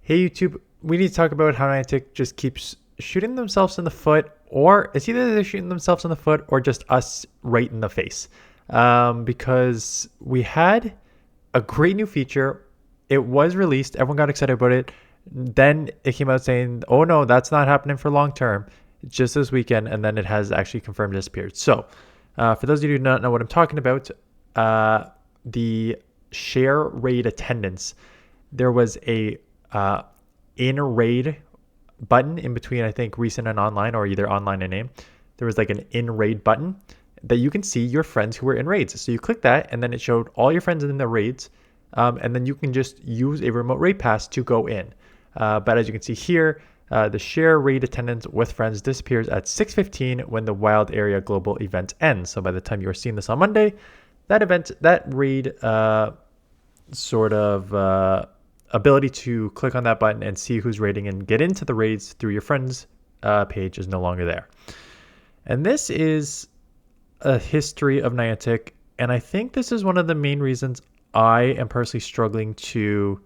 Hey YouTube, we need to talk about how Niantic just keeps shooting themselves in the foot, or it's either they're shooting themselves in the foot or just us right in the face. Because we had a great new feature. It was released, everyone got excited about it. Then it came out saying, oh no, that's not happening for long term, just this weekend, and then it has actually confirmed disappeared. So, for those of you who do not know what I'm talking about, the share raid attendance, there was a in raid button in between, I think, recent and online, or either online and name. There was like an in raid button that you can see your friends who were in raids. So you click that, and then it showed all your friends in the raids, and then you can just use a remote raid pass to go in. But as you can see here, the share raid attendance with friends disappears at 6:15 when the wild area global event ends. So by the time you are seeing this on Monday, that raid sort of ability to click on that button and see who's raiding and get into the raids through your friends page is no longer there. And this is a history of Niantic, and I think this is one of the main reasons I am personally struggling to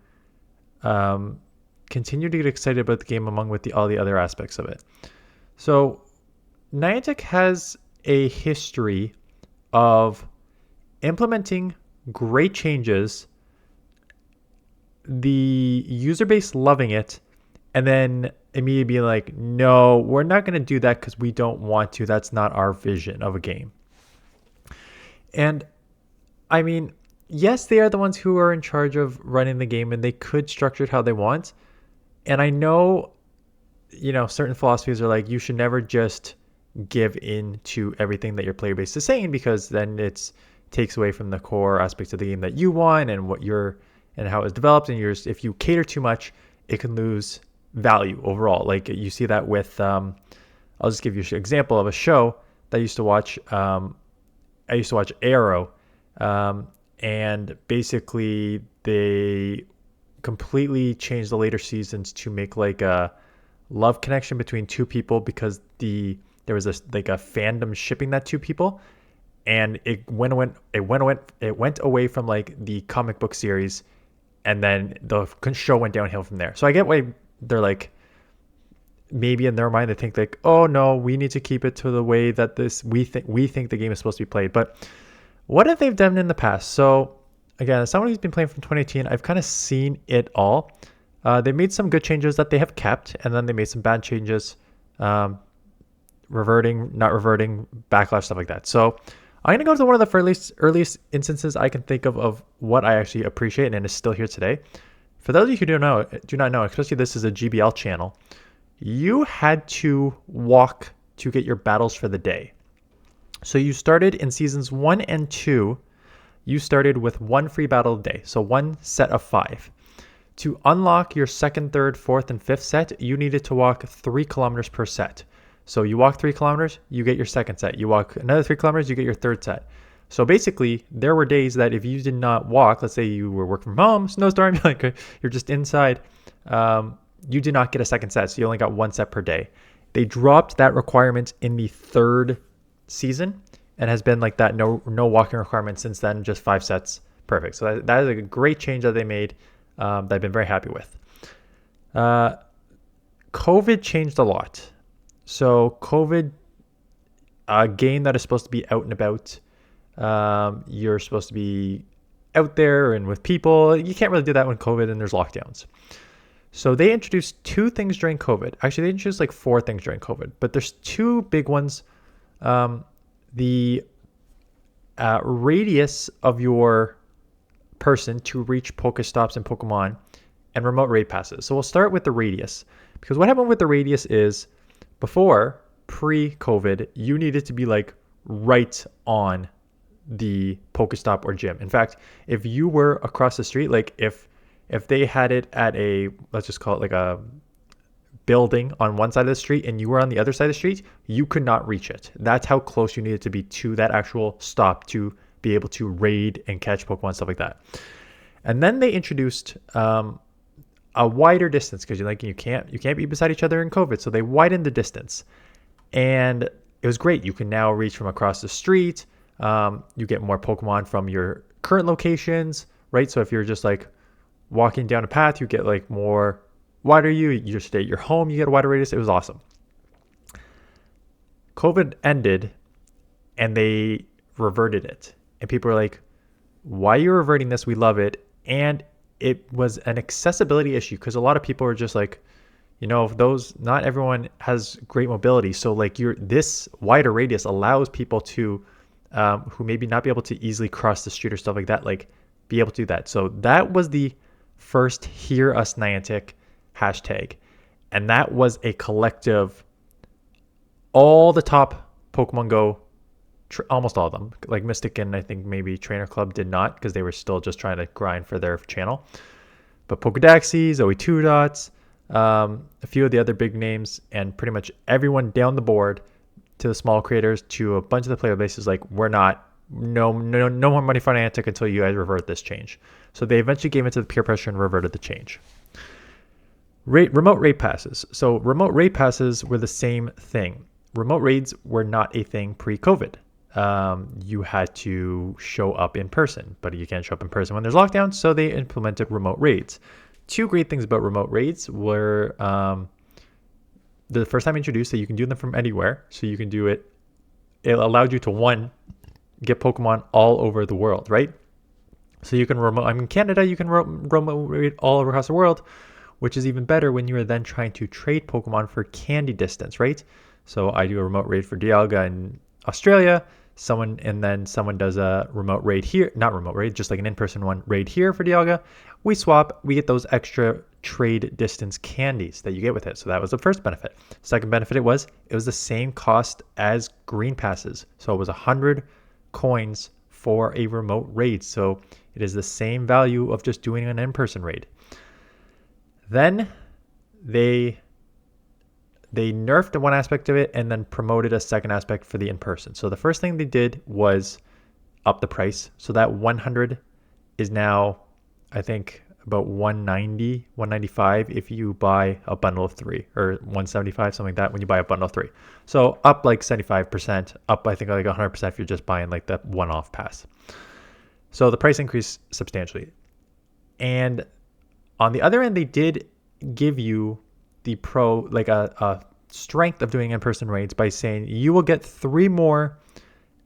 continue to get excited about the game along with all the other aspects of it. So Niantic has a history of implementing great changes, the user base loving it, and then immediately being like, no, we're not going to do that because we don't want to. That's not our vision of a game. And I mean, yes, they are the ones who are in charge of running the game, and they could structure it how they want. And I know, certain philosophies are like, you should never just give in to everything that your player base is saying, because then it takes away from the core aspects of the game that you want and and how it's developed. And if you cater too much, it can lose value overall. Like you see that with, I'll just give you an example of a show that I used to watch. I used to watch Arrow, and basically they completely changed the later seasons to make like a love connection between two people, because there was a fandom shipping that two people, and it went away from like the comic book series, and then the show went downhill from there. So I get why they're like, maybe in their mind they think like, oh no, we need to keep it to the way that we think the game is supposed to be played. But what have they done in the past? So again, as someone who's been playing from 2018, I've kind of seen it all. They made some good changes that they have kept, and then they made some bad changes, reverting, not reverting, backlash, stuff like that. So I'm going to go to one of the earliest instances I can think of what I actually appreciate and is still here today. For those of you who do not know, especially this is a GBL channel, you had to walk to get your battles for the day. So you started in seasons 1 and 2, you started with one free battle a day, so one set of 5. To unlock your second, third, fourth, and fifth set, you needed to walk 3 kilometers per set. So you walk 3 kilometers, you get your second set. You walk another 3 kilometers, you get your third set. So basically, there were days that if you did not walk, let's say you were working from home, snowstorm, like you're just inside, you did not get a second set. So you only got 1 set per day. They dropped that requirement in the 3rd season, and has been like that, no walking requirement since then, just 5 sets. Perfect. So that is a great change that they made, that I've been very happy with. COVID changed a lot. So COVID, a game that is supposed to be out and about, you're supposed to be out there and with people. You can't really do that when COVID and there's lockdowns. So they introduced 2 things during COVID. Actually, they introduced like 4 things during COVID, but there's 2 big ones. The radius of your person to reach Pokestops and Pokemon, and remote raid passes. So we'll start with the radius, because what happened with the radius is, before, pre-COVID, you needed to be like right on the Pokestop or gym. In fact, if you were across the street, like if they had it at a, let's just call it like a building on one side of the street and you were on the other side of the street, you could not reach it. That's how close you needed to be to that actual stop to be able to raid and catch Pokemon, stuff like that. And then they introduced a wider distance, because you can't be beside each other in COVID, so they widened the distance, and it was great. You can now reach from across the street. You get more Pokemon from your current locations, right? So if you're just like walking down a path, you get like more wider you just stay at your home, you get a wider radius. It was awesome. COVID ended and they reverted it. And people were like, why are you reverting this? We love it. And it was an accessibility issue because a lot of people are just like, not everyone has great mobility. So like this wider radius allows people to, who maybe not be able to easily cross the street or stuff like that, like be able to do that. So that was the first Hear Us Niantic hashtag. And that was a collective, all the top Pokemon Go, almost all of them, like Mystic and I think maybe Trainer Club did not because they were still just trying to grind for their channel. But Poke Daxi, Zoe Two Dots, a few of the other big names, and pretty much everyone down the board, to the small creators, to a bunch of the player bases, like no more money for Niantic until you guys revert this change. So they eventually gave into the peer pressure and reverted the change. Remote raid passes. So remote raid passes were the same thing. Remote raids were not a thing pre-COVID. You had to show up in person, but you can't show up in person when there's lockdown, so they implemented remote raids. Two great things about remote raids were the first time introduced that you can do them from anywhere, so you can do it. It allowed you to get Pokemon all over the world, right? So you can I'm in Canada, you can remote raid all across the world, which is even better when you are then trying to trade Pokemon for candy distance, right? So I do a remote raid for Dialga in Australia, someone does a remote raid here, not remote raid, just like an in-person one raid here for Dialga. We swap, we get those extra trade distance candies that you get with it. So that was the first benefit. Second benefit it was the same cost as green passes. So it was 100 coins for a remote raid. So it is the same value of just doing an in-person raid. Then they nerfed one aspect of it and then promoted a second aspect for the in-person. So the first thing they did was up the price. So that 100 is now, I think, about 190, 195 if you buy a bundle of 3, or 175, something like that when you buy a bundle of 3. So up like 75%, up I think like 100% if you're just buying like the one-off pass. So the price increased substantially. And on the other end, they did give you the a strength of doing in-person raids by saying you will get 3 more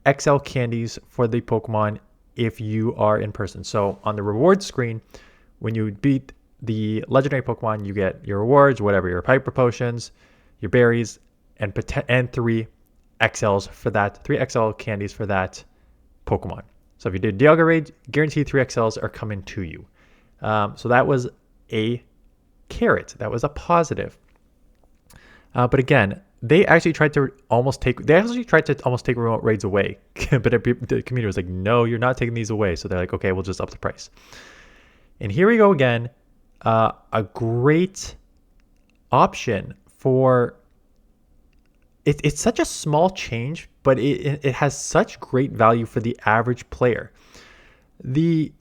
XL candies for the Pokemon if you are in person. So on the reward screen, when you beat the legendary Pokemon, you get your rewards, whatever, your Hyper Potions, your berries, and 3 XLs for that, 3 XL candies for that Pokemon. So if you did Dialga raid, guaranteed 3 XLs are coming to you. So that was a carrot. That was a positive. But again, they actually tried to almost take remote raids away. But the community was like, no, you're not taking these away. So they're like, okay, we'll just up the price. And here we go again. A great option for it's such a small change, but it has such great value for the average player. The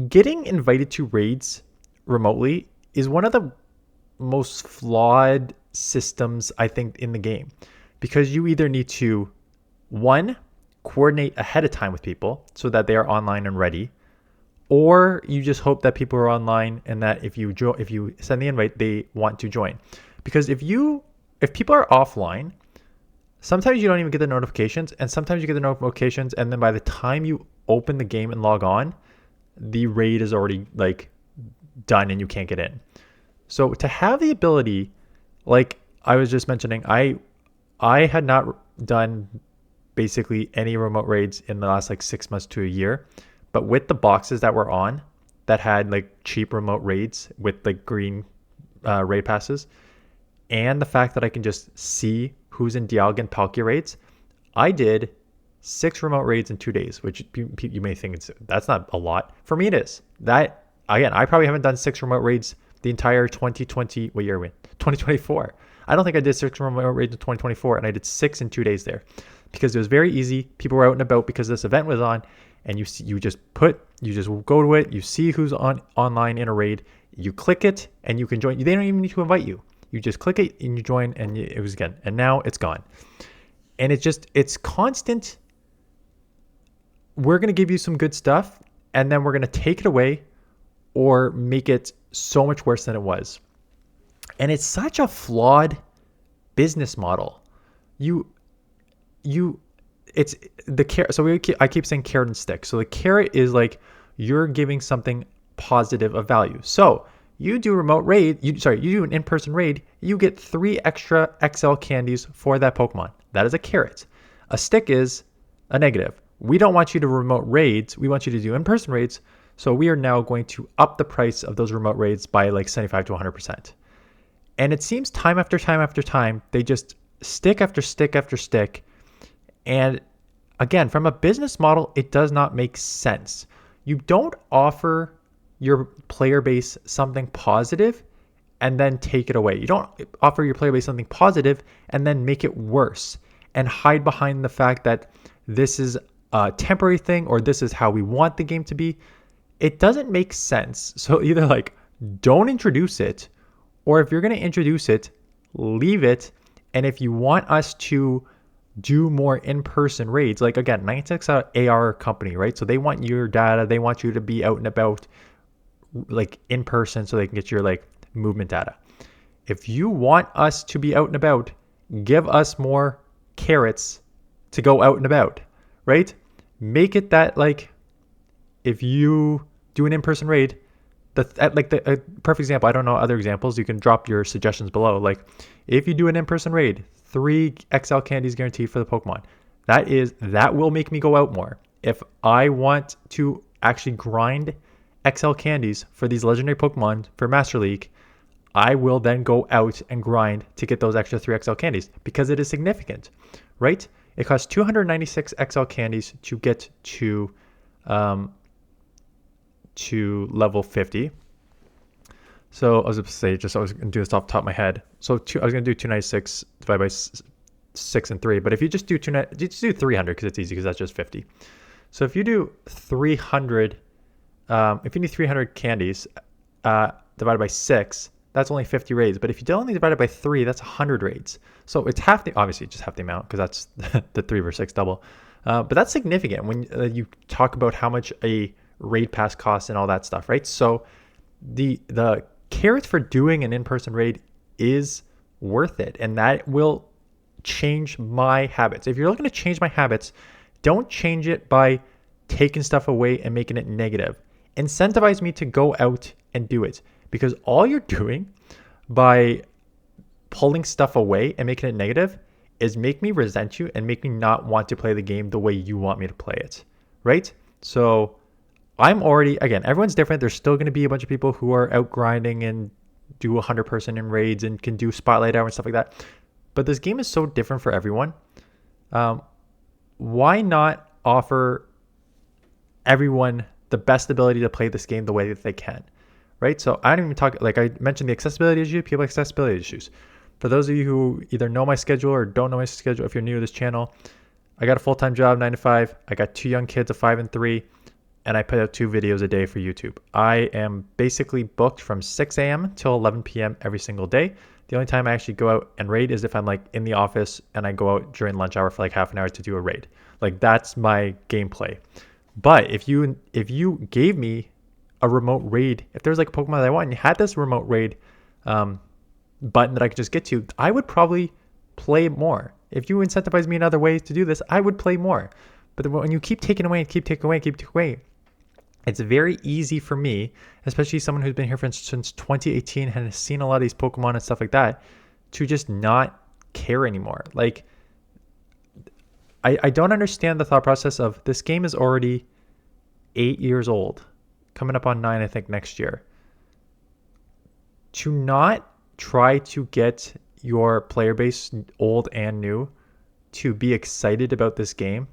getting invited to raids remotely is one of the most flawed systems, I think, in the game, because you either need to, one, coordinate ahead of time with people so that they are online and ready, or you just hope that people are online and that if you send the invite, they want to join. Because if people are offline, sometimes you don't even get the notifications, and sometimes you get the notifications, and then by the time you open the game and log on, the raid is already like done and you can't get in. So to have the ability, like I was just mentioning, I had not done basically any remote raids in the last like 6 months to a year, but with the boxes that were on that had like cheap remote raids with like green raid passes, and the fact that I can just see who's in Dialga and Palkia raids, I did 6 remote raids in 2 days, which you may think that's not a lot. For me, it is. That, again, I probably haven't done 6 remote raids the entire 2020, what year are we in? 2024. I don't think I did 6 remote raids in 2024, and I did 6 in 2 days there because it was very easy. People were out and about because this event was on, and you just go to it, you see who's online in a raid, you click it, and you can join. They don't even need to invite you. You just click it and you join, and it was again. And now it's gone. And it's constant. We're going to give you some good stuff, and then we're going to take it away or make it so much worse than it was. And it's such a flawed business model. You it's the carrot. So I keep saying carrot and stick. So the carrot is like you're giving something positive of value. So you do remote raid, you do an in-person raid, you get 3 extra XL candies for that Pokemon. That is a carrot. A stick is a negative. We don't want you to remote raids. We want you to do in-person raids. So we are now going to up the price of those remote raids by like 75 to 100%. And it seems time after time after time, they just stick after stick after stick. And again, from a business model, it does not make sense. You don't offer your player base something positive and then take it away. You don't offer your player base something positive and then make it worse and hide behind the fact that this is a temporary thing or this is how we want the game to be. It doesn't make sense. So either like don't introduce it, or if you're going to introduce it, leave it. And if you want us to do more in-person raids, like again, Niantic's an AR company, right? So they want your data. They want you to be out and about like in person so they can get your like movement data. If you want us to be out and about, give us more carrots to go out and about, right? Make it that like if you do an in-person raid, a perfect example, I don't know other examples, you can drop your suggestions below. Like if you do an in-person raid, 3 XL candies guaranteed for the Pokemon. That will make me go out more. If I want to actually grind XL candies for these legendary Pokemon for Master League, I will then go out and grind to get those extra 3 XL candies because it is significant, right? It costs 296 XL candies to get to level 50. So I was going to say, I was going to do this off the top of my head. So I was going to do 296 divided by 6 and 3. But if you just do 300 because it's easy because that's just 50. So if you do 300, if you need 300 candies divided by 6, that's only 50 raids. But if you only divide it by 3, that's 100 raids. So it's obviously just half the amount because that's the 3 versus 6 double. But that's significant when you talk about how much a raid pass costs and all that stuff, right? So the carrot for doing an in-person raid is worth it, and that will change my habits. If you're looking to change my habits, don't change it by taking stuff away and making it negative. Incentivize me to go out and do it, because all you're doing by pulling stuff away and making it negative is make me resent you and make me not want to play the game the way you want me to play it, right? So I'm already, again, everyone's different. There's still going to be a bunch of people who are out grinding and do 100% in raids and can do spotlight hour and stuff like that. But this game is so different for everyone. Why not offer everyone the best ability to play this game the way that they can, right? So I don't even talk, like I mentioned the accessibility issue, people have accessibility issues. For those of you who either know my schedule or don't know my schedule, if you're new to this channel, I got a full-time job, 9 to 5. I got 2 young kids of 5 and 3. And I put out 2 videos a day for YouTube. I am basically booked from 6 a.m. till 11 p.m. every single day. The only time I actually go out and raid is if I'm like in the office and I go out during lunch hour for like half an hour to do a raid. Like that's my gameplay. But if you gave me a remote raid, if there's like a Pokemon that I want and you had this remote raid button that I could just get to, I would probably play more. If you incentivize me in other ways to do this, I would play more. But when you keep taking away, it's very easy for me, especially someone who's been here since 2018 and has seen a lot of these Pokemon and stuff like that, to just not care anymore. Like, I don't understand the thought process of this game is already 8 years old, coming up on 9, I think, next year. To not try to get your player base, old and new, to be excited about this game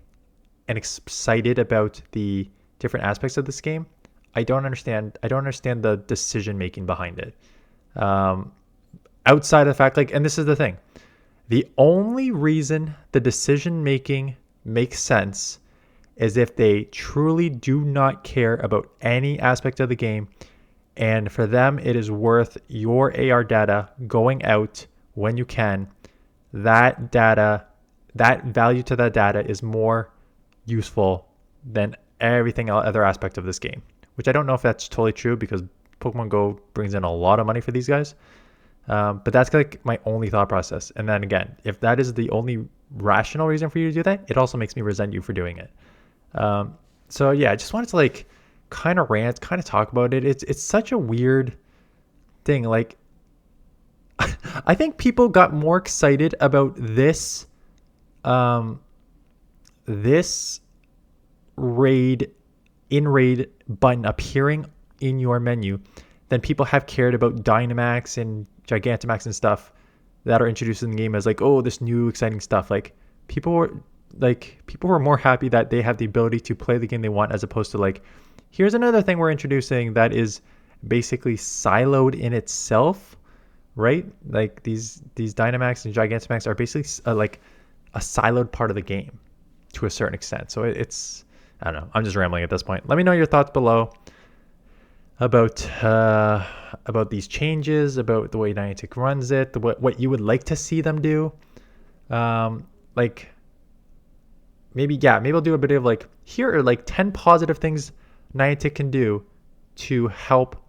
and excited about the different aspects of this game, I don't understand the decision making behind it. Outside of the fact, like, and this is the thing, the only reason the decision making makes sense is if they truly do not care about any aspect of the game, and for them it is worth your AR data going out when you can. That data, that value to that data is more useful than everything other aspect of this game, which I don't know if that's totally true because Pokemon Go brings in a lot of money for these guys. But that's like my only thought process. And then again, if that is the only rational reason for you to do that, it also makes me resent you for doing it. So yeah, I just wanted to like kind of rant, kind of talk about it. It's such a weird thing. Like, I think people got more excited about this raid button appearing in your menu than people have cared about Dynamax and Gigantamax and stuff that are introduced in the game as like, oh, this new exciting stuff. Like people were more happy that they have the ability to play the game they want, as opposed to like, here's another thing we're introducing that is basically siloed in itself, right? Like these Dynamax and Gigantamax are basically like a siloed part of the game to a certain extent. So it's, I don't know. I'm just rambling at this point. Let me know your thoughts below about these changes, about the way Niantic runs it, what you would like to see them do. Like maybe I'll do a bit of like, here are like 10 positive things Niantic can do to help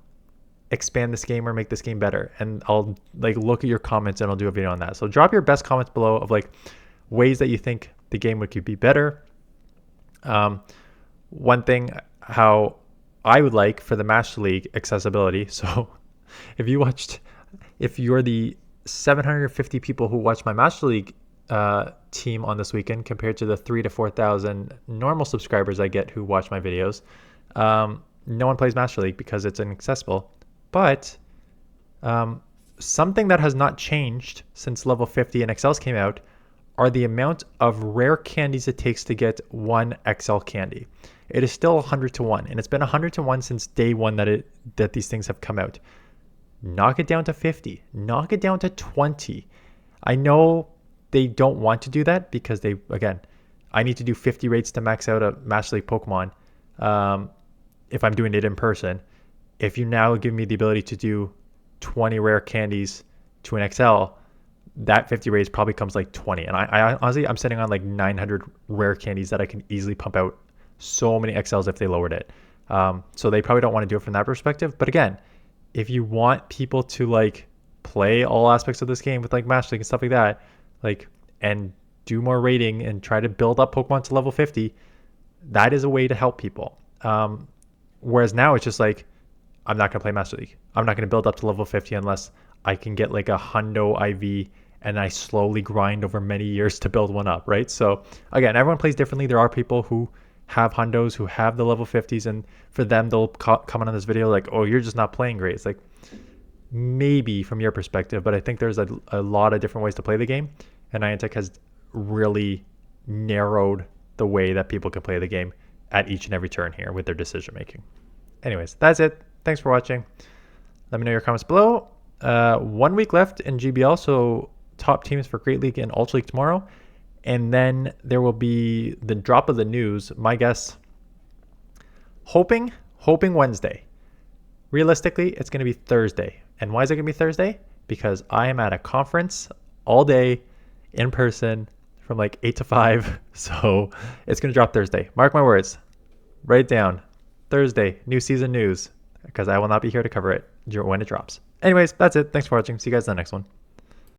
expand this game or make this game better. And I'll like look at your comments and I'll do a video on that. So drop your best comments below of like ways that you think the game could be better. One thing, how I would like for the Master League accessibility. So if you're the 750 people who watch my Master League team on this weekend compared to the 3,000 to 4,000 normal subscribers I get who watch my videos, no one plays Master League because it's inaccessible. But something that has not changed since level 50 and XLs came out are the amount of rare candies it takes to get one XL candy. It is still 100 to 1, and it's been 100 to 1 since day one that these things have come out. Knock it down to 50. Knock it down to 20. I know they don't want to do that because I need to do 50 raids to max out a Master League Pokemon if I'm doing it in person. If you now give me the ability to do 20 rare candies to an XL, that 50 raids probably comes like 20. And I honestly, I'm sitting on like 900 rare candies that I can easily pump out so many XLs if they lowered it. So they probably don't want to do it from that perspective. But again, if you want people to like play all aspects of this game with like Master League and stuff like that, like, and do more raiding and try to build up Pokemon to level 50, that is a way to help people. Whereas now it's just like, I'm not going to play Master League. I'm not going to build up to level 50 unless I can get like a hundo IV and I slowly grind over many years to build one up, right? So again, everyone plays differently. There are people who have hundos, who have the level 50s, and for them, they'll comment on this video like, oh, you're just not playing great. It's like, maybe from your perspective, but I think there's a lot of different ways to play the game, and Niantic has really narrowed the way that people can play the game at each and every turn here with their decision making. Anyways, that's it. Thanks for watching. Let me know your comments below. 1 week left in GBL, so top teams for Great League and Ultra League tomorrow. And then there will be the drop of the news. My guess, hoping Wednesday. Realistically, it's going to be Thursday. And why is it going to be Thursday? Because I am at a conference all day in person from like 8 to 5. So it's going to drop Thursday. Mark my words. Write it down. Thursday, new season news. Because I will not be here to cover it when it drops. Anyways, that's it. Thanks for watching. See you guys in the next one.